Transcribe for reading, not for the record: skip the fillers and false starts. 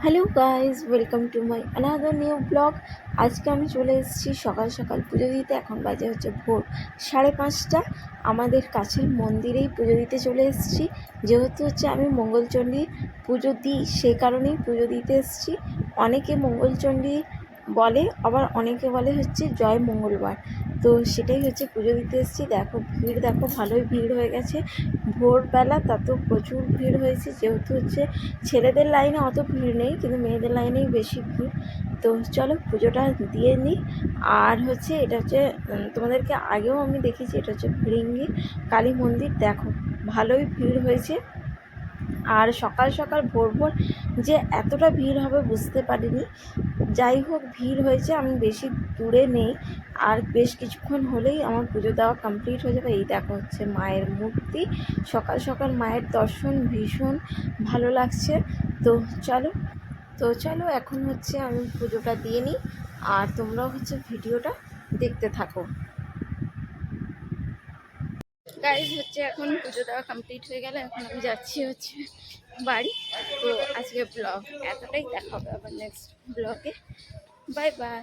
Hello guys, welcome to my another new blog. আজকে আমি চলে এসেছি সকাল সকাল পুজো দিতে। এখন বাজে হচ্ছে ভোর 5:30। আমাদের কাছের মন্দিরেই পুজো দিতে চলে এসেছি। যেহেতু হচ্ছে আমি মঙ্গলচণ্ডী পুজো দিই, সেই কারণেই পুজো দিতে এসেছি। অনেকে মঙ্গলচণ্ডী বলে, আবার অনেকে বলে হচ্ছে জয় মঙ্গলবার। তো সেটাই হচ্ছে পুজো দিতে এসেছি। দেখো ভিড়, দেখো ভালোই ভিড় হয়ে গেছে। ভোরবেলা তাতেও প্রচুর ভিড় হয়েছে। যেহেতু হচ্ছে ছেলেদের লাইনে অত ভিড় নেই, কিন্তু মেয়েদের লাইনেই বেশি ভিড়। তো চলো পুজোটা দিয়ে নিই। আর হচ্ছে এটা হচ্ছে তোমাদেরকে আগেও আমি দেখেছি, এটা হচ্ছে ভৃঙ্গি কালী মন্দির। দেখো ভালোই ভিড় হয়েছে। আর সকাল সকাল ভোর ভোর যে এতটা ভিড় হবে বুঝতে পারিনি। যাই হোক, ভিড় হয়েছে। আমি বেশি দূরে নেই, আর বেশ কিছুক্ষণ হলেই আমার পুজো দেওয়া কমপ্লিট হয়ে যাবে। এই দেখো হচ্ছে মায়ের মূর্তি। সকাল সকাল মায়ের দর্শন ভীষণ ভালো লাগছে। তো চলো চলো এখন হচ্ছে আমি পুজোটা দিয়ে নিই, আর তোমরাও হচ্ছে ভিডিওটা দেখতে থাকো। গাইজ হচ্ছে এখন পুজো দেওয়া কমপ্লিট হয়ে গেল। এখন আমি যাচ্ছি হচ্ছে বাড়ি। তো আজকে ব্লগ এতটাই, দেখা হবে আবার নেক্সট ব্লগে। Bye bye.